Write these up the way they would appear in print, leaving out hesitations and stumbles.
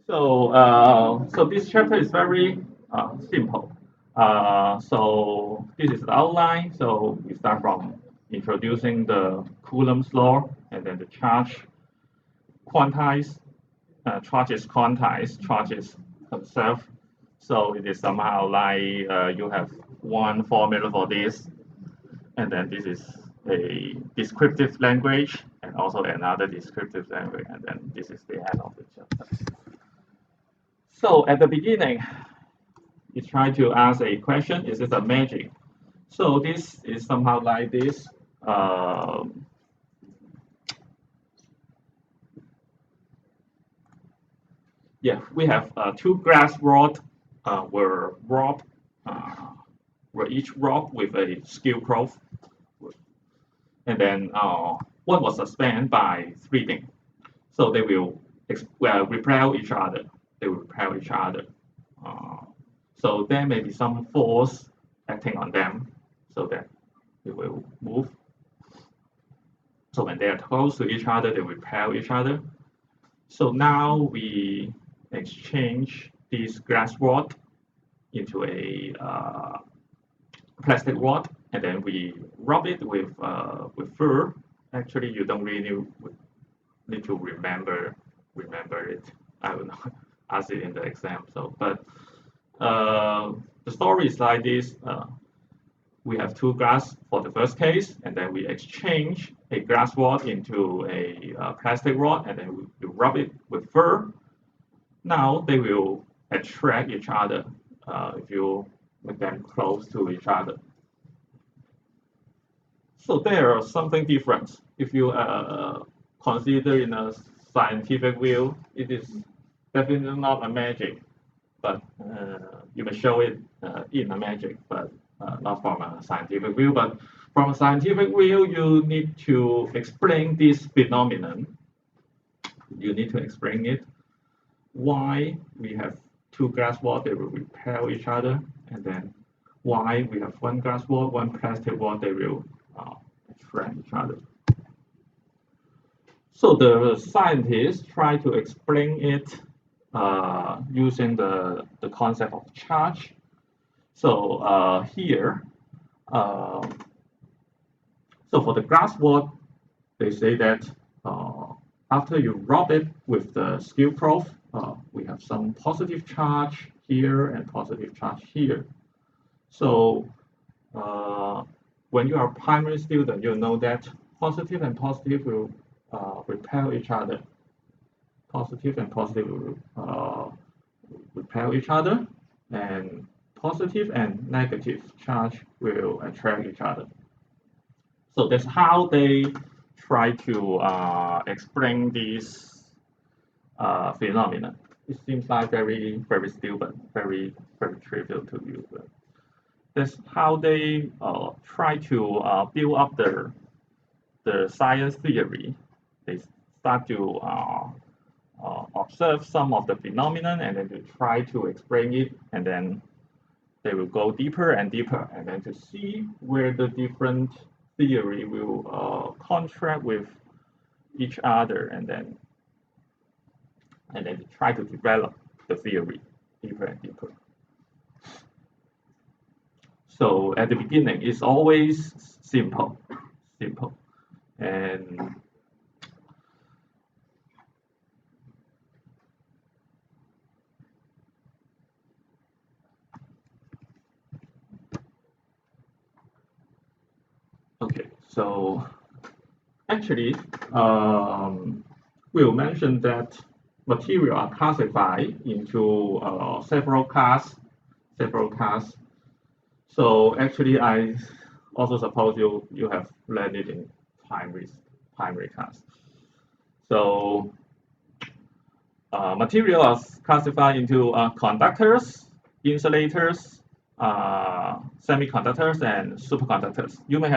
So this chapter is very simple. So this is the outline. So we start from introducing the Coulomb's law, and then the charge quantized, charge is quantized, charge is conserved. So it is somehow like you have one formula for this, and then this is a descriptive language, and also another descriptive language, and then this is the end of the chapter. So at the beginning, you try to ask a question, is it a magic? So this is somehow like this. Yeah, we have two glass rods were each robbed with a skill probe, and then one was suspended by threading. So they will repel each other. They will repel each other. Uh, so there may be some force acting on them, so that they will move. So when they are close to each other, they repel each other. So now we exchange this glass rod into a plastic rod, and then we rub it with fur. Actually, you don't really need to remember it. I will not ask it in the exam. So, but the story is like this. We have two glass for the first case, and then we exchange a glass rod into a plastic rod, and then we rub it with fur. Now they will attract each other if you make them close to each other. So there are something different. If you consider in a scientific view, it is definitely not a magic, but you may show it in a magic, but not from a scientific view. But from a scientific view, you need to explain this phenomenon. You need to explain it. Why we have two glass rods, they will repel each other, and then why we have one glass rod, one plastic rod, they will attract each other. So the scientists try to explain it using the concept of charge. So here, so for the glass rod, they say that after you rub it with the skill probe, we have some positive charge here and positive charge here. So when you are a primary student, you know that positive and positive will repel each other. Positive and positive will repel each other, and positive and negative charge will attract each other. So that's how they try to explain this phenomenon. It seems like very stupid, very trivial to you. But that's how they try to build up the science theory. They start to observe some of the phenomenon, and then to try to explain it, and then they will go deeper and deeper, and then to see where the different theory will contract with each other, and then try to develop the theory deeper and deeper. So at the beginning, it's always simple, and okay. So actually, we'll mention that material are classified into several classes. So actually, I also suppose you have learned it in primary class. So material are classified into conductors, insulators, semiconductors, and superconductors. You may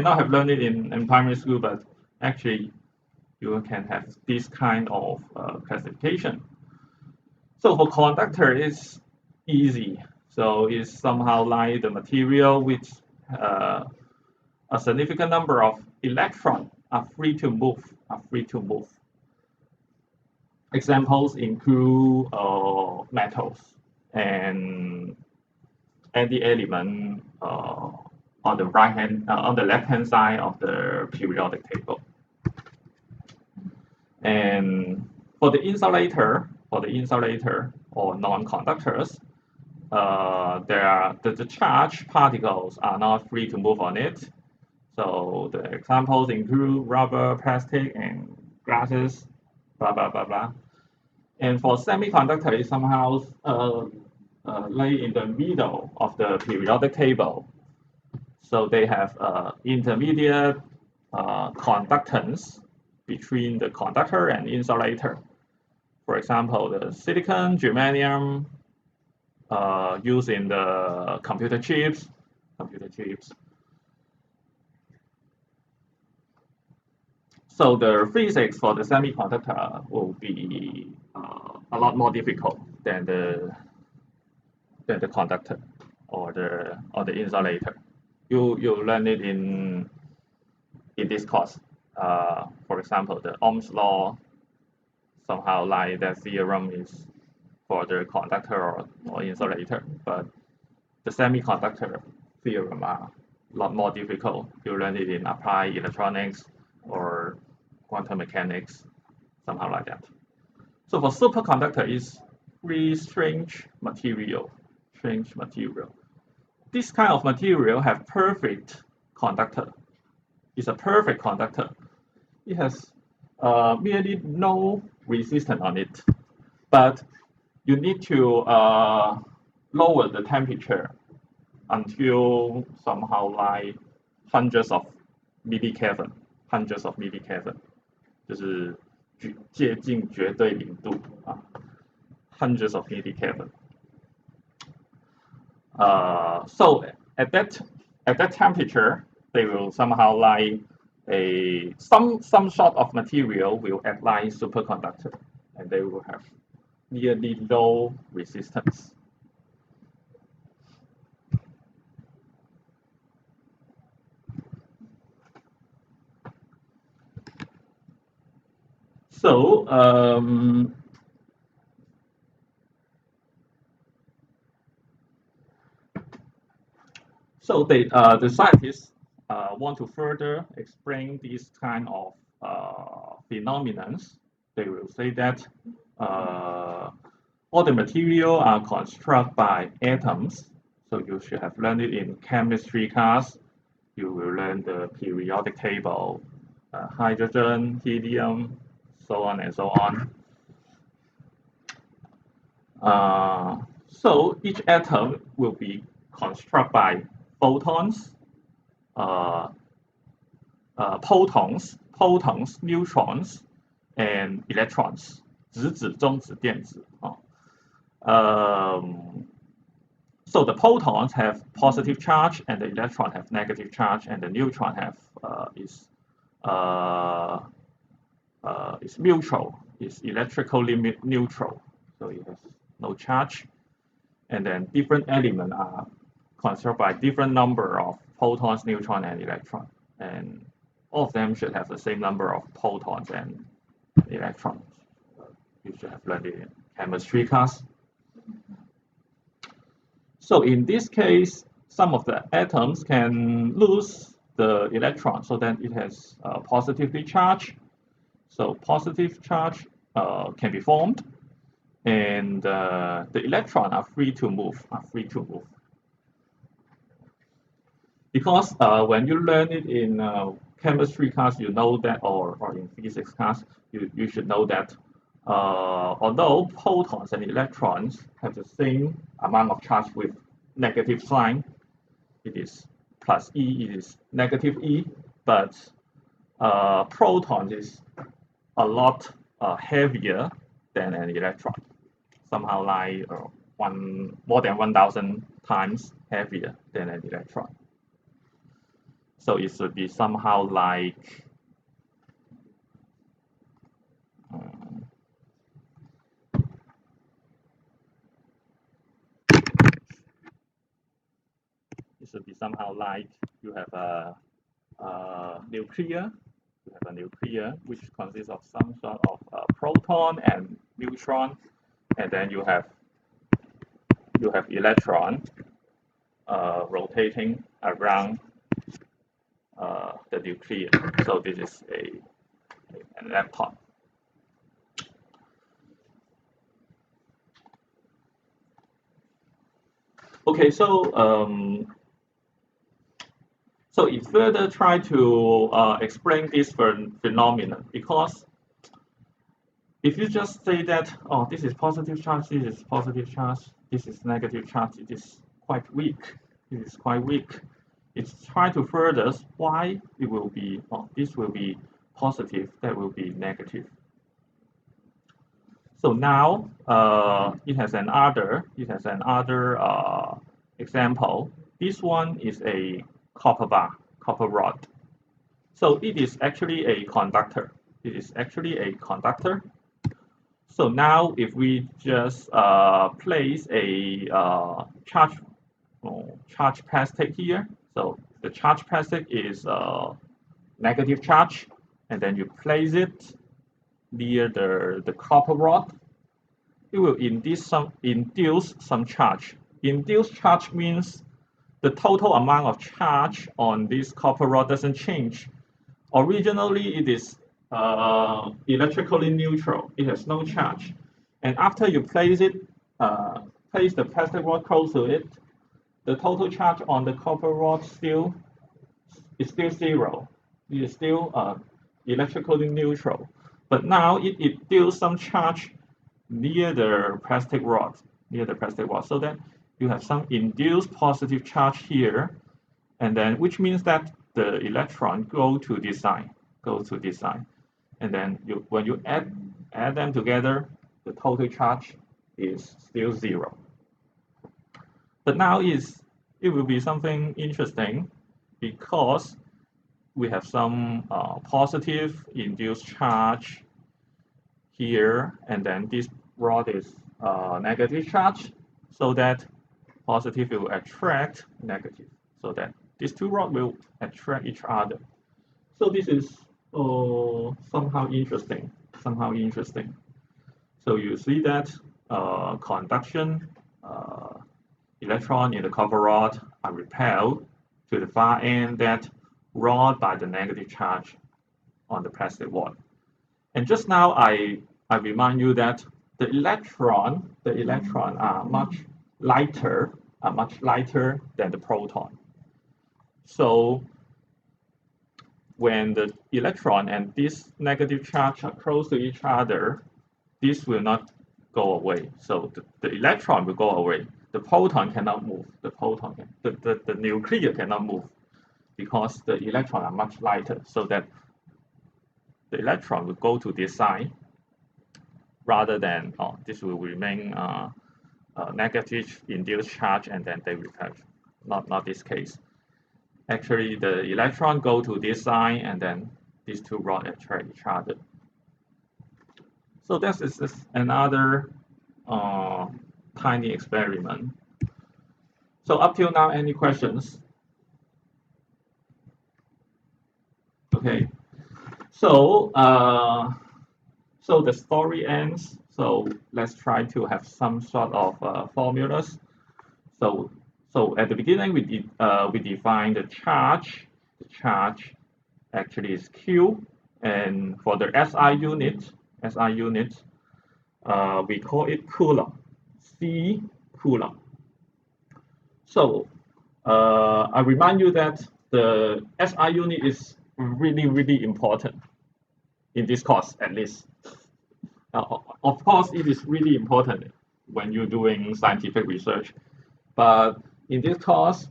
not have learned it in primary school, but actually you can have this kind of classification. So for conductor, it's easy. So it's somehow like the material which a significant number of electrons are free to move. Examples include metals and any element on the on the left-hand side of the periodic table. And for the insulator or non-conductors, the charged particles are not free to move on it. So the examples include rubber, plastic, and glasses, blah blah blah blah. And for semiconductor, it somehow lay in the middle of the periodic table. So they have intermediate conductance between the conductor and insulator. For example, the silicon, germanium used in the computer chips. So the physics for the semiconductor will be a lot more difficult than the conductor or the insulator. You learn it in this course. For example, the Ohm's law, somehow like that theorem is for the conductor or insulator, but the semiconductor theorem are a lot more difficult. You learn it in applied electronics or quantum mechanics, somehow like that. So for superconductor is really strange material. This kind of material have perfect conductor. It's a perfect conductor. It has merely no resistance on it, but you need to lower the temperature until somehow like hundreds of millikelvin, 就是接近绝对零度啊 ，hundreds of millikelvin. So at that temperature, they will somehow like some sort of material will act like superconductor, and they will have nearly low resistance. So the scientists want to further explain this kind of phenomena. They will say that all the material are constructed by atoms. So you should have learned it in chemistry class. You will learn the periodic table, hydrogen, helium, so on and so on. So each atom will be constructed by photons, neutrons, and electrons. 质子、中子、电子 So the photons have positive charge, and the electron have negative charge, and the neutron have is neutral, is electrically neutral, so it has no charge. And then different elements are constructed by different number of photons, neutrons, and electrons, and all of them should have the same number of photons and electrons. You should have learned it in chemistry class. So in this case, some of the atoms can lose the electron, so that it has positively charged. So positive charge can be formed, and the electrons are free to move. Because when you learn it in chemistry class, you know that, or in physics class, you should know that although photons and electrons have the same amount of charge with negative sign, it is plus E, it is negative E, but proton is a lot heavier than an electron, somehow like more than 1,000 times heavier than an electron. So it should be somehow like you have a nuclear, which consists of some sort of proton and neutron, and then you have electron rotating around the nucleus. So this is an lepton. Okay, so it further try to explain this phenomenon, because if you just say that, oh, this is positive charge, this is positive charge, this is negative charge, it is quite weak. It is quite weak. It's trying to further why it will be, oh, this will be positive, that will be negative. So now it has another example. This one is a copper bar, copper rod. So it is actually a conductor. It is actually a conductor. So now if we just place a charge plastic here, so the charge plastic is negative charge, and then you place it near the copper rod, it will induce some charge. Induced charge means the total amount of charge on this copper rod doesn't change. Originally, it is electrically neutral. It has no charge. And after you place the plastic rod close to it, the total charge on the copper rod is still zero. It is still electrically neutral. But now it induces some charge near the plastic rod, so that you have some induced positive charge here, and then which means that the electron go to this side, and then when you add them together, the total charge is still zero. But now it will be something interesting, because we have some positive induced charge here, and then this rod is negative charge, so that positive will attract negative, so that these two rods will attract each other. So this is somehow interesting. So you see that conduction electron in the copper rod are repelled to the far end that rod by the negative charge on the plastic rod. And just now I remind you that the electron are much lighter than the proton. So when the electron and this negative charge are close to each other, this will not go away. So the electron will go away. The proton cannot move. The nucleus cannot move, because the electrons are much lighter, so that the electron will go to this side, rather than this will remain negative induced charge, and then they repel. Not this case. Actually, the electron go to this side, and then these two rods attract each other. So this is another tiny experiment. So up till now, any questions? Okay. So so the story ends. So let's try to have some sort of formulas. So at the beginning we define the charge. The charge actually is Q, and for the SI unit, we call it Coulomb. C Coulomb. So I remind you that the SI unit is really important in this course, at least. Of course, it is really important when you're doing scientific research, but in this course,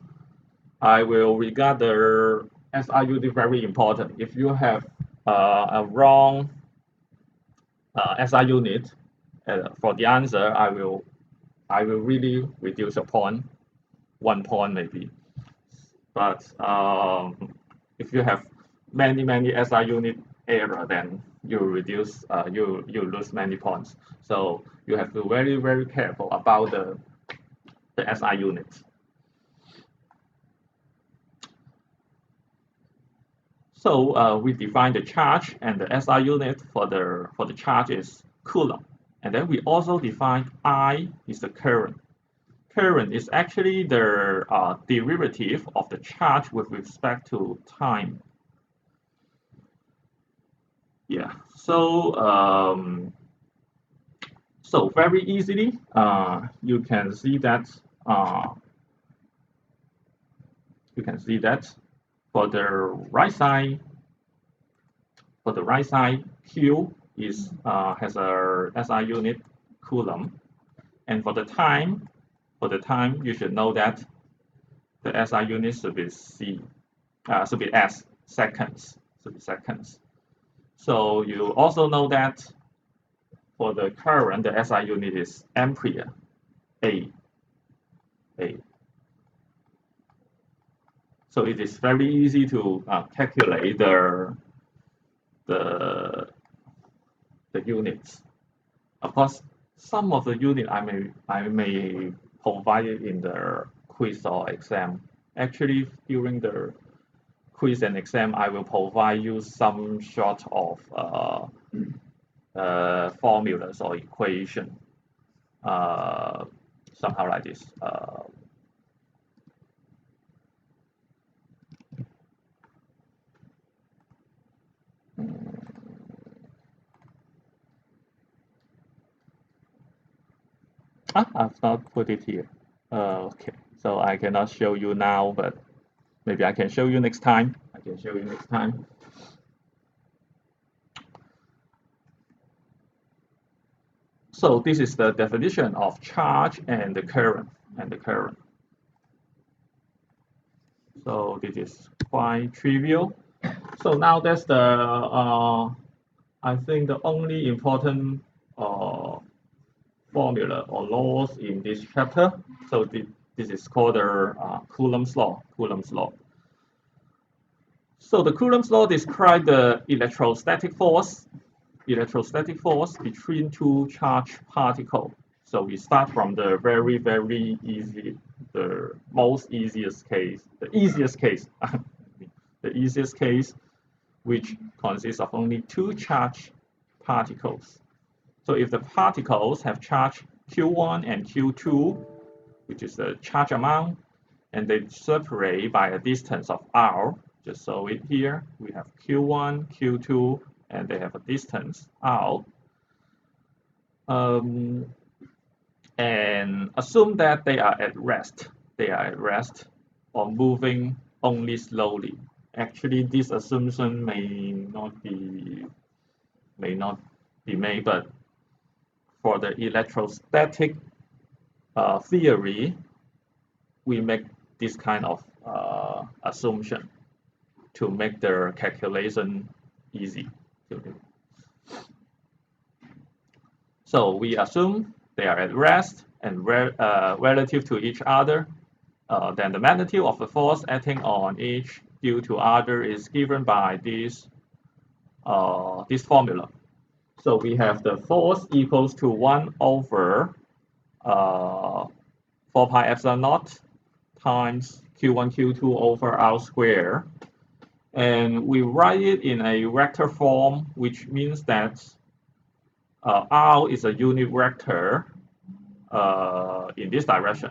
I will regard the SI unit very important. If you have a wrong SI unit for the answer, I will really reduce a point, 1 point maybe. But if you have many SI unit error, then you reduce you lose many points. So you have to be very careful about the SI unit. So we define the charge, and the SI unit for the charge is Coulomb. And then we also define I is the current. Current is actually the derivative of the charge with respect to time. Yeah, so very easily, you can see that for the right side, Q is has a SI unit Coulomb, and for the time, you should know that the SI unit should be S seconds, So you also know that for the current, the SI unit is ampere, A. So it is very easy to calculate the units. Of course, some of the unit I may provide it in the quiz or exam. Actually, during the quiz and exam, I will provide you some sort of formulas or equation, somehow like this. I've not put it here. Okay, so I cannot show you now, but maybe I can show you next time. So this is the definition of charge and the current. So this is quite trivial. So now that's the I think the only important formula or laws in this chapter. So this is called the Coulomb's law. So the Coulomb's law describes the electrostatic force between two charged particles. So we start from the very, very easy, the easiest case, which consists of only two charged particles. So if the particles have charge Q1 and Q2, which is the charge amount, and they separate by a distance of R, just show it here, we have Q1, Q2, and they have a distance R. And assume that they are at rest. Or moving only slowly. Actually, this assumption may not be made, but for the electrostatic theory, we make this kind of assumption to make the calculation easy. So we assume they are at rest and relative to each other. Then the magnitude of the force acting on each due to other is given by this formula. So we have the force equals to 1 over 4 pi epsilon naught times Q1, Q2 over R squared. And we write it in a vector form, which means that R is a unit vector in this direction,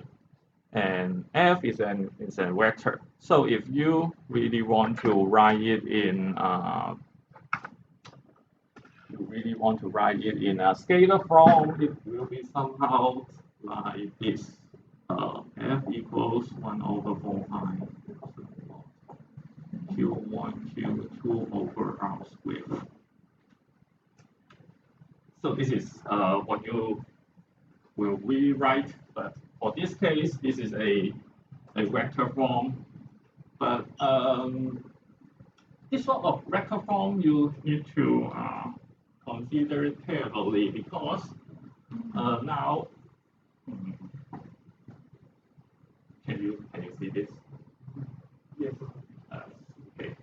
and F is a vector. So if you really want to write it in a scalar form, it will be somehow like this. F equals 1 over 4 pi Q1, Q2 over R squared. So this is what you will rewrite, but for this case, this is a vector form. But this sort of vector form you need to consider it carefully, because now can you see this? Yes. Okay.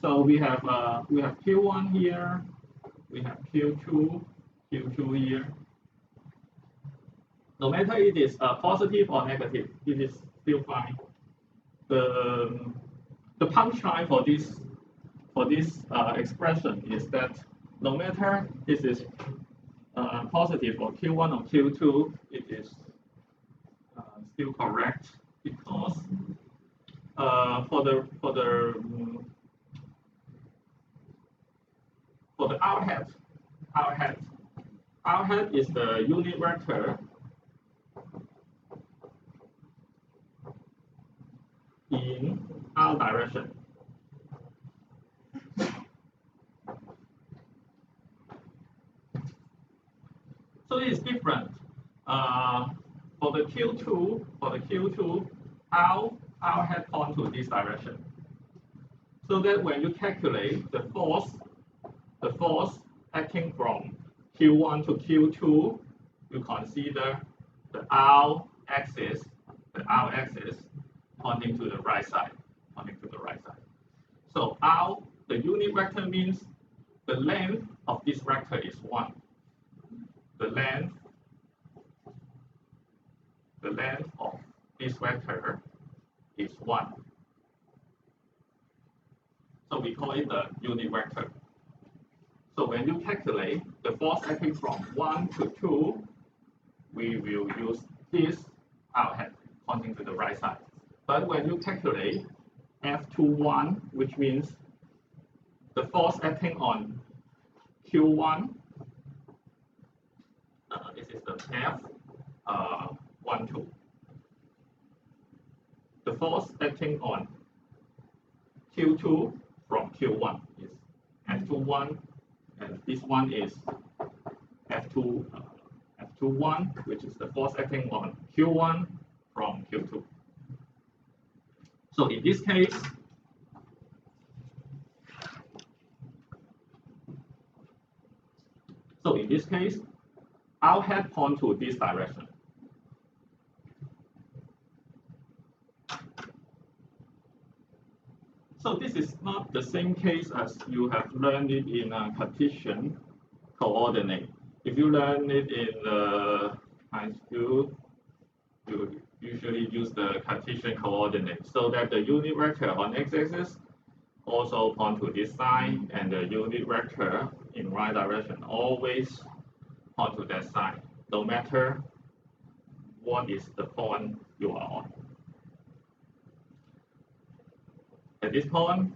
So we have Q1 here, we have Q2 here. No matter it is positive or negative, it is still fine. The punchline for this expression is that no matter this is positive for Q1 or Q2, it is still correct because for the our head is the unit vector in our direction. So it is different. For the Q2, our head point to this direction. So that when you calculate the force acting from Q1 to Q2, you consider the R axis pointing to the right side, So R, the unit vector means the length of this vector is 1. The length of this vector is 1. So we call it the unit vector. So when you calculate the force acting from 1 to 2, we will use this R head pointing to the right side. But when you calculate F21, which means the force acting on Q1, this is the F12. The force acting on Q2 from Q1 is F21, and this one is F21, which is the force acting on Q1 from Q2. So in this case, our head point to this direction. So this is not the same case as you have learned it in Cartesian coordinate. If you learn it in high school, you usually use the Cartesian coordinate, so that the unit vector on x-axis also point to this side, and the unit vector in right direction always point to that side, no matter what is the point you are on. At this point,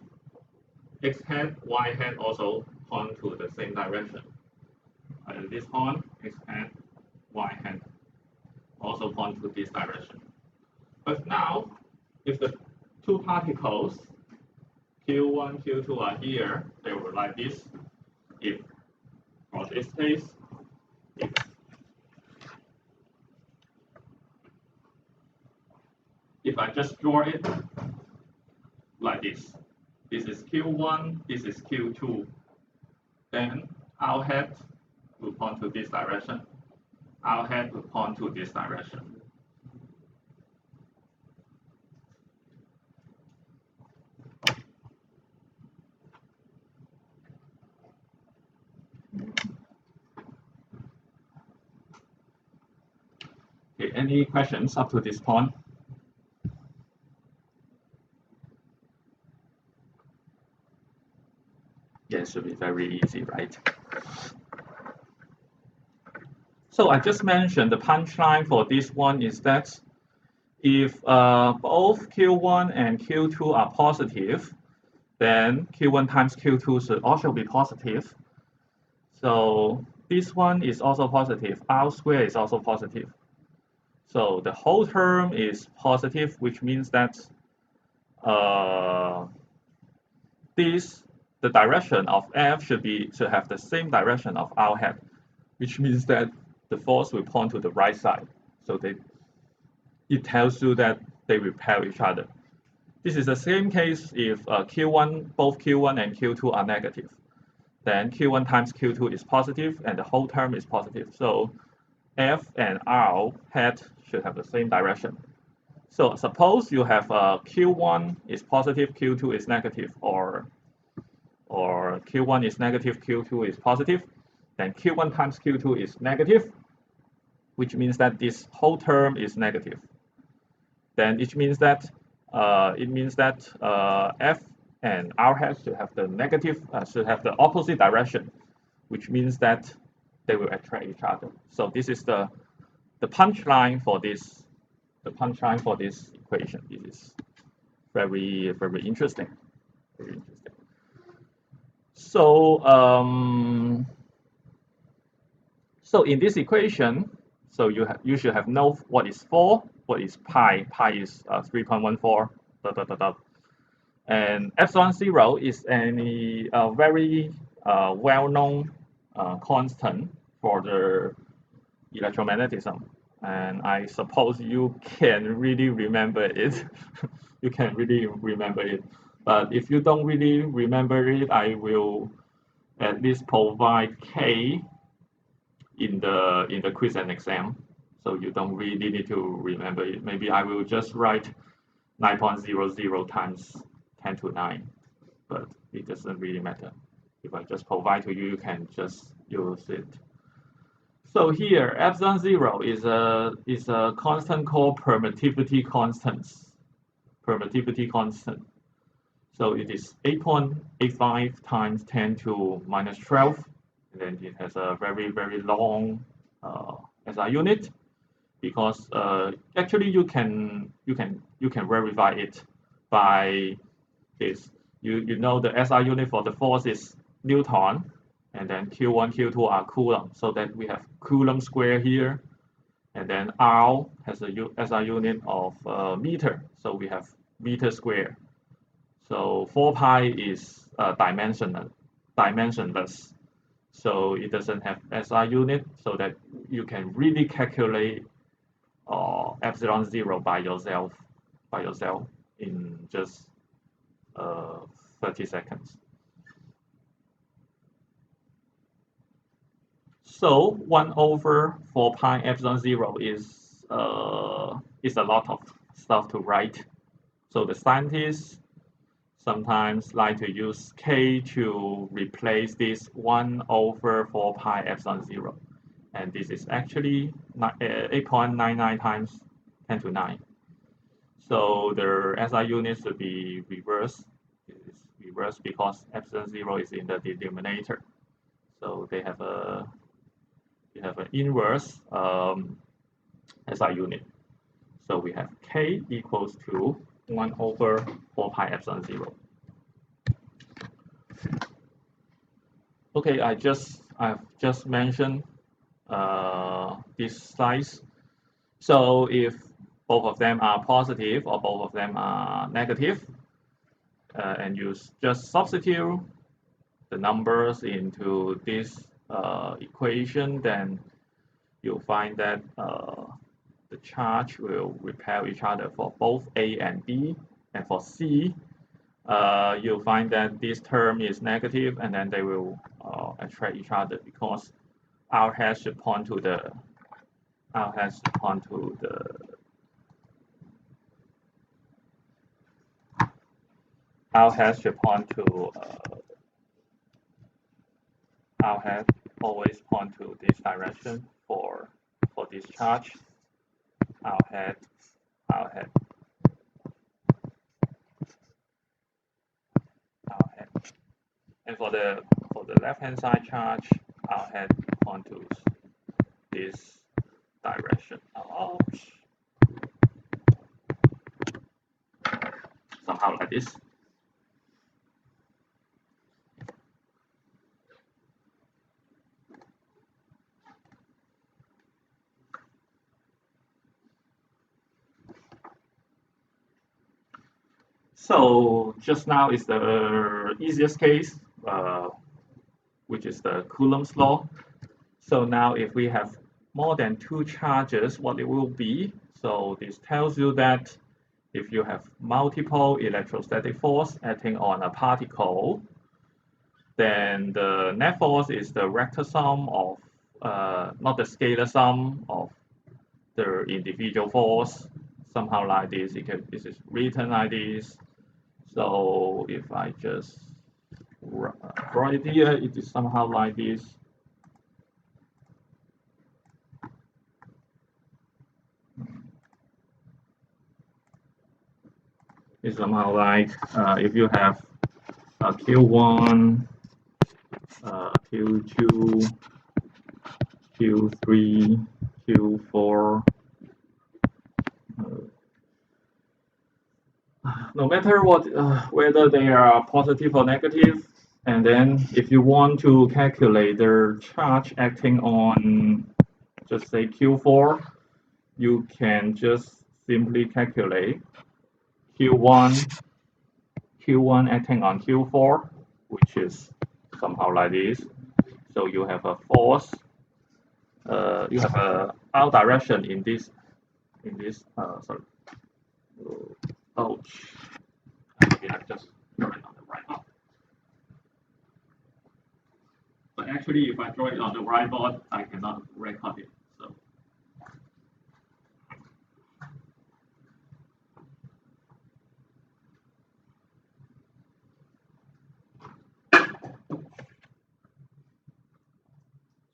x hat, y hat also point to the same direction. At this point, x hat, y hat also point to this direction. But now, if the two particles, Q1, Q2 are here, they will like this. If, for this case, if I just draw it like this, this is Q1, this is Q2, then our head will point to this direction. Our head will point to this direction. Okay, any questions up to this point? Yeah, it should be very easy, right? So I just mentioned the punchline for this one is that if both Q1 and Q2 are positive, then Q1 times Q2 should also be positive. So this one is also positive. R squared is also positive. So the whole term is positive, which means that the direction of F should have the same direction of our head, which means that the force will point to the right side. So it tells you that they repel each other. This is the same case if both Q1 and Q2 are negative. Then Q1 times Q2 is positive, and the whole term is positive. So F and R head should have the same direction. So suppose you have Q1 is positive, Q2 is negative, or Q1 is negative, Q2 is positive, then Q1 times Q2 is negative, which means that this whole term is negative. Then it means that F and R head should have the opposite direction, which means that they will attract each other. So this is the punchline for this. The punchline for this equation. This is very interesting. Very interesting. So so in this equation, so you should have known what is 4, what is pi. Pi is 3.14. And epsilon 0 is any very well-known constant for the electromagnetism. And I suppose you can really remember it. You can really remember it. But if you don't really remember it, I will at least provide K in the quiz and exam. So you don't really need to remember it. Maybe I will just write 9.00 times 10 to 9, but it doesn't really matter. If I just provide to you, you can just use it. So here, epsilon 0 is a constant called permittivity constants. Permittivity constant. So it is 8.85 times 10 to minus 12, and then it has a very long SI unit. Because actually you can verify it by this. You know the SI unit for the force is Newton, and then Q1, Q2 are Coulomb. So that we have Coulomb square here, and then R has a SI unit of meter. So we have meter square. So 4 pi is dimensionless. So it doesn't have SI unit, so that you can really calculate epsilon 0 by yourself in just 30 seconds. So 1 over 4 pi epsilon 0 is a lot of stuff to write. So the scientists sometimes like to use K to replace this 1 over 4 pi epsilon 0. And this is actually 8.99 times 10 to 9. So the SI unit should be reversed. It is reversed because epsilon 0 is in the denominator. So they have an inverse SI unit. So we have K equals to 1 over 4 pi epsilon 0. Okay, I've just mentioned this size. So if both of them are positive or both of them are negative, and you just substitute the numbers into this equation, then you'll find that the charge will repel each other for both A and B, and for C, you'll find that this term is negative, and then they will attract each other because R has should point to the R has should point to the R has should point to R has always point to this direction for this charge. R hat. And for the left hand side charge, R hat point to this direction. Ouch. Somehow like this. So just now is the easiest case, which is the Coulomb's law. So now if we have more than 2 charges, what it will be? So this tells you that if you have multiple electrostatic force acting on a particle, then the net force is the vector sum of, not the scalar sum of the individual force, somehow like this. This is written like this. So if I just draw it here, it is somehow like this. It's somehow like if you have Q1, Q2, Q3, Q4. No matter what, whether they are positive or negative, and then if you want to calculate the charge acting on, just say Q4, you can just simply calculate Q1 acting on Q4, which is somehow like this. So you have a force, you have a out direction in this, sorry. Ouch. Maybe I just draw it on the right board. But actually, if I draw it on the right board, I cannot record it.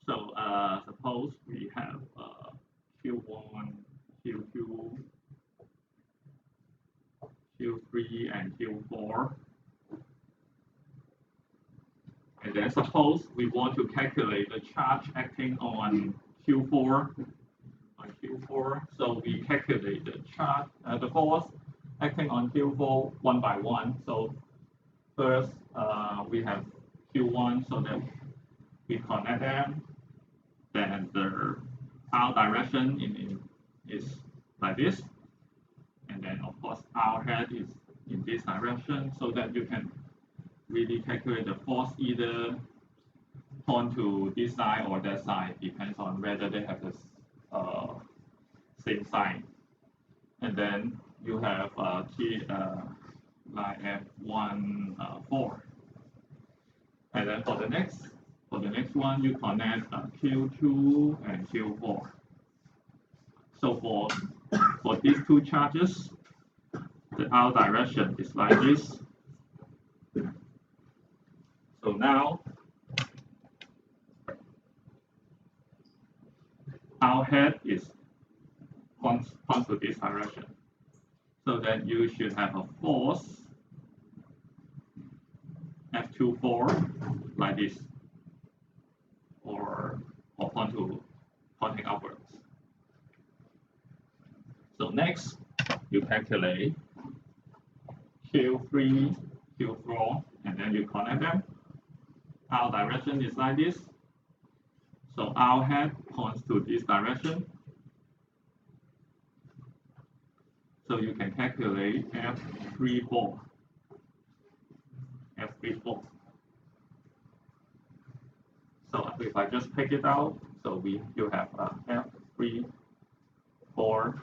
So suppose we have Q1, Q2, Q3, and Q4. And then suppose we want to calculate the charge acting on Q4. So we calculate the charge, the force acting on Q4 one by one. So first we have Q1, so that we connect them. Then the our direction is like this, and then of course our head is in this direction, so that you can really calculate the force either point to this side or that side, depends on whether they have the same sign. And then you have like F1 4, and then for the next one you connect Q2 and Q4. So for these two charges, the our direction is like this. So now our head is points to this direction. So then you should have a force F24 like this, or pointing upwards. So next, you calculate Q3, Q4, and then you connect them. Our direction is like this. So our head points to this direction. So you can calculate F34. So if I just pick it out, so you have F34.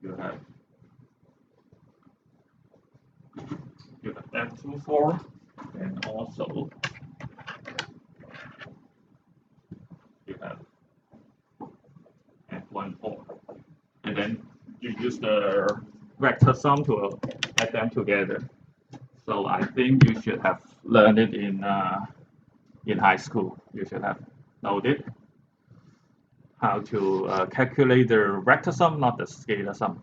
You have F24, and also you have F14, and then you use the vector sum to add them together. So I think you should have learned it in high school. You should have known it how to calculate the vector sum, not the scalar sum.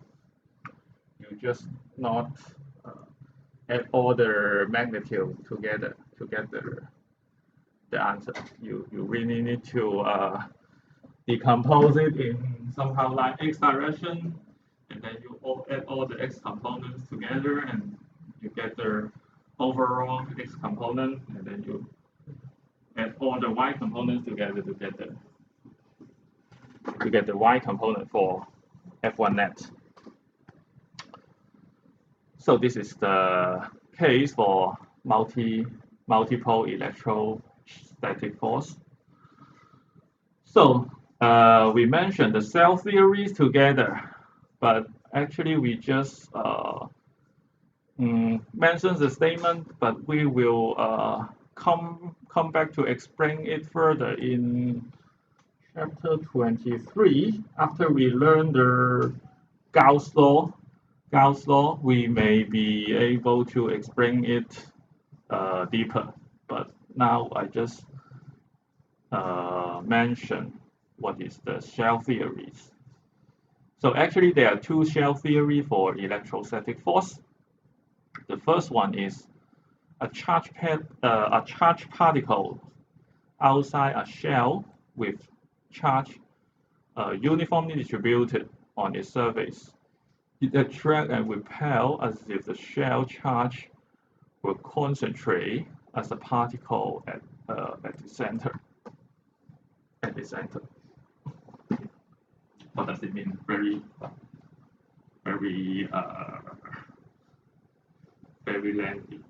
You just not add all the magnitude together to get the answer. You really need to decompose it in somehow like x direction, and then you add all the x components together, and you get the overall x component, and then you add all the y components together to get the y component for F1 net. So this is the case for multiple electrostatic force. So we mentioned the cell theories together, but actually we just mentioned the statement, but we will come back to explain it further in chapter 23. After we learn the Gauss law, we may be able to explain it deeper. But now I just mention what is the shell theories. So actually there are two shell theory for electrostatic force. The first one is a charged particle outside a shell with charge uniformly distributed on its surface. It attracts and repels as if the shell charge will concentrate as a particle at the center. At the center. What does it mean? Very lengthy.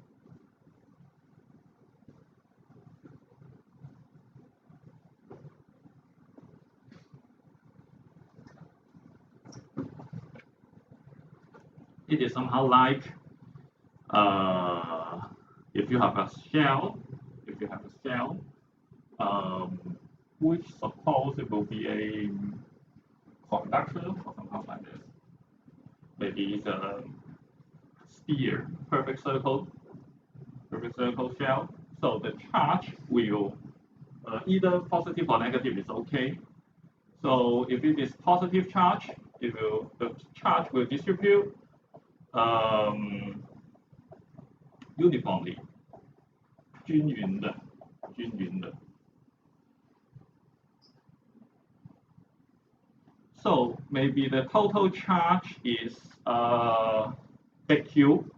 It is somehow like if you have a shell, which suppose it will be a conductor or something like this. Maybe it's a sphere, perfect circle shell. So the charge will either positive or negative is okay. So if it is positive charge, the charge will distribute uniformly, 均匀的。So maybe the total charge is big Q.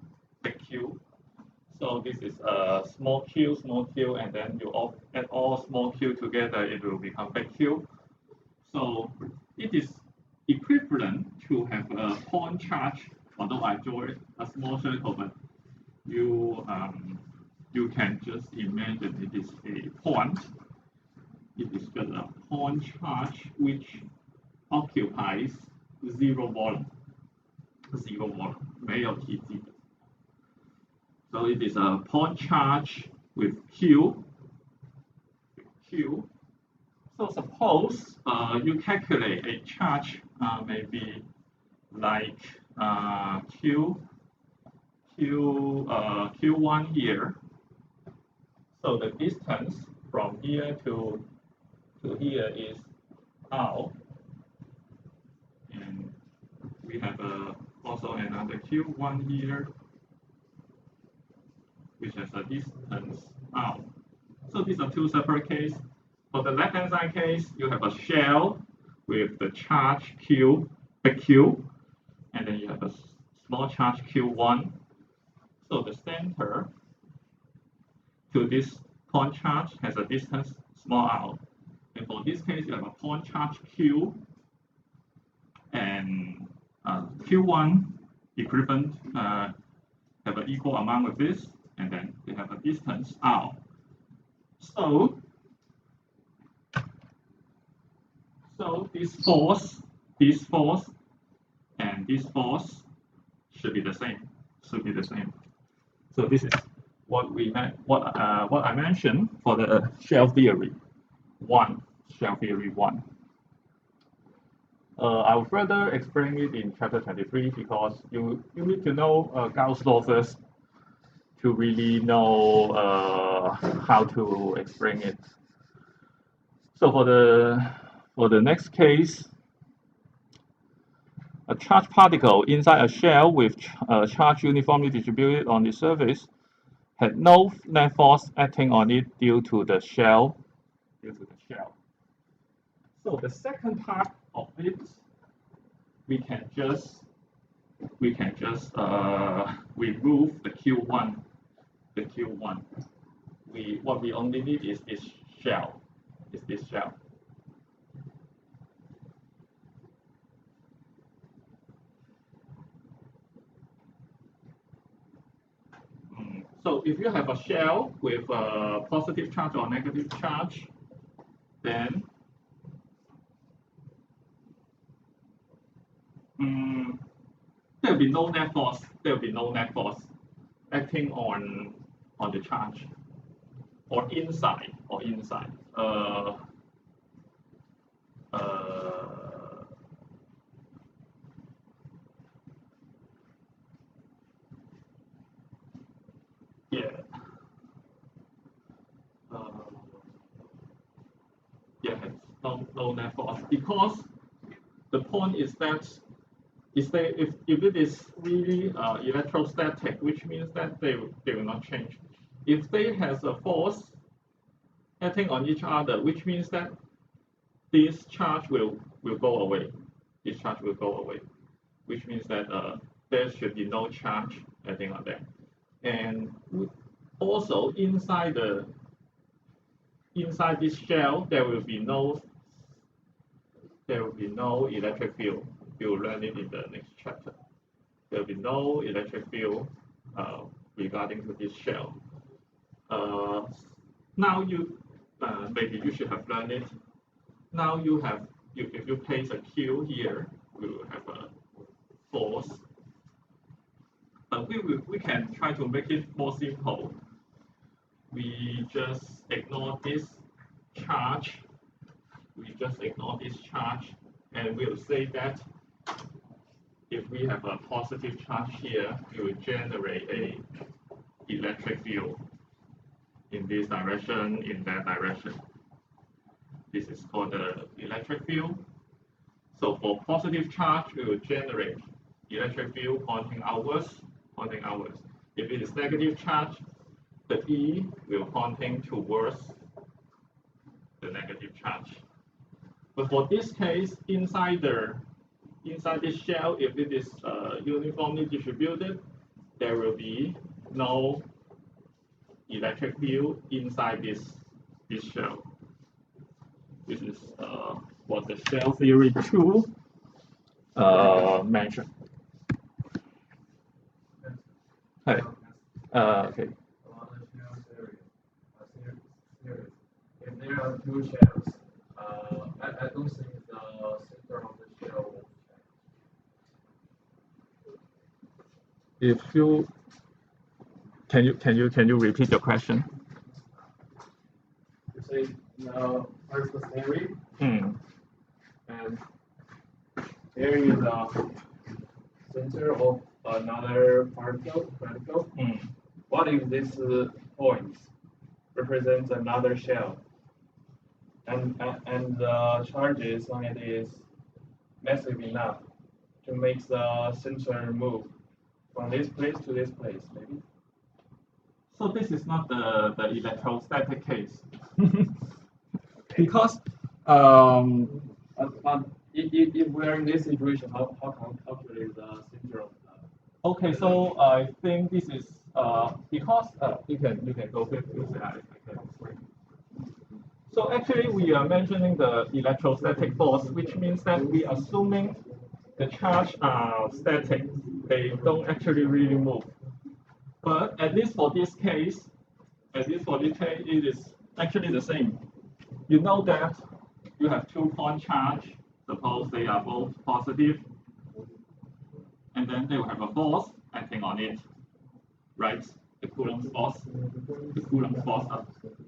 So this is a small q, and then you add all small q together, it will become big Q. So it is equivalent to have a point charge, although I draw a small circle, but you can just imagine it is a point. It is just a point charge which occupies 0 volume, 没有体积的。So it is a point charge with Q. So suppose you calculate a charge maybe like Q1 here. So the distance from here to here is R. And we have also another Q1 here, which has a distance R. So these are two separate cases. For the left-hand side case, you have a shell with the charge Q, big Q, and then you have a small charge Q1. So the center to this point charge has a distance small r. And for this case, you have a point charge Q and Q1 equivalent have an equal amount of this, and then they have a distance r. So this force, and this force should be the same. So this is what I mentioned for the shell theory 1. I will further explain it in chapter 23 because you need to know Gauss' law first to really know how to explain it. So for the next case, a charged particle inside a shell with charge uniformly distributed on the surface had no net force acting on it due to the shell. So the second part of it, we can just remove the Q1. What we only need is this shell. So if you have a shell with a positive charge or negative charge, then there will be no net force. Acting on the charge or inside. No net force, because the point is that if it is really electrostatic, which means that they will not change. if they has a force acting on each other, which means that this charge will go away. This charge will go away, which means that there should be no charge acting on them. And also inside this shell, there will be no electric field. You will learn it in the next chapter. There will be no electric field regarding to this shell. Now maybe you should have learned it. Now if you place a Q here, we will have a force. But we can try to make it more simple. We just ignore this charge. And we'll say that if we have a positive charge here, we will generate a electric field in this direction, in that direction. This is called the electric field. So for positive charge, we will generate electric field pointing outwards. If it is negative charge, the E will pointing towards the negative charge. But for this case, inside this shell, if it is uniformly distributed, there will be no electric field inside this shell. This is what the shell theory 2 mentioned. Hi. Okay. If there are two shells, I don't think the center of the shell will change. If you can you repeat your question? You say first the theory, and there is a center of another particle. What if this point represents another shell, and the charges on it is massive enough to make the center move from this place to this place, maybe? So this is not the electrostatic case. Because if we're in this situation, how can we calculate the center of the... Okay, so I think this is because you can go with I can explain. So actually we are mentioning the electrostatic force, which means that we are assuming the charge are static. They don't actually really move. But at least for this case, it is actually the same. You know that you have 2 point charge. Suppose they are both positive, and then they will have a force acting on it, right? The Coulomb's force.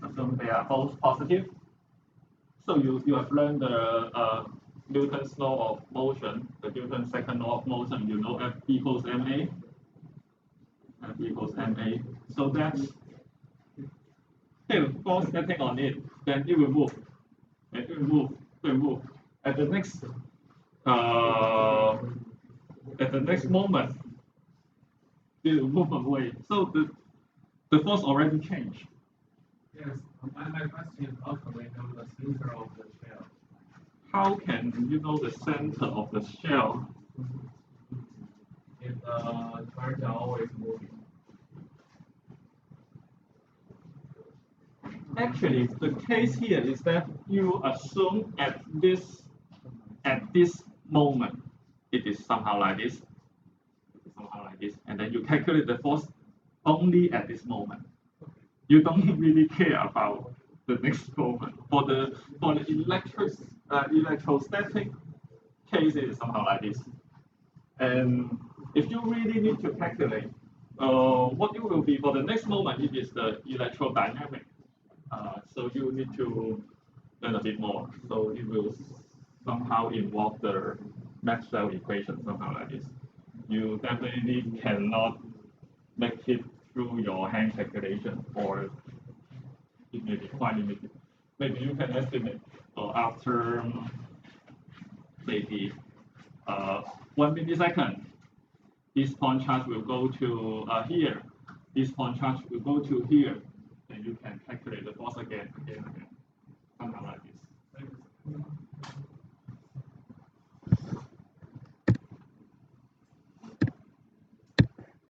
Assume they are both positive. So you have learned the Newton's law of motion, the Newton's second law of motion. You know F equals ma. So that's force acting on it, then it will move. It will move. At the next moment, it will move away. So the force already changed. Yes, my question is how can we know the center of the shell? How can you know the center of the shell? If the charge are always moving. Actually, the case here is that you assume at this moment it is somehow like this, and then you calculate the force only at this moment. You don't really care about the next moment. For the electrostatic case, it is somehow like this. And if you really need to calculate what it will be for the next moment, it is the electrodynamic. So you need to learn a bit more. So it will somehow involve the Maxwell equation, somehow like this. You definitely cannot make it through your hand calculation, or it may be quite limited. Maybe you can estimate after maybe 1 millisecond, this point charge will go to here, this point charge will go to here, and you can calculate the force again.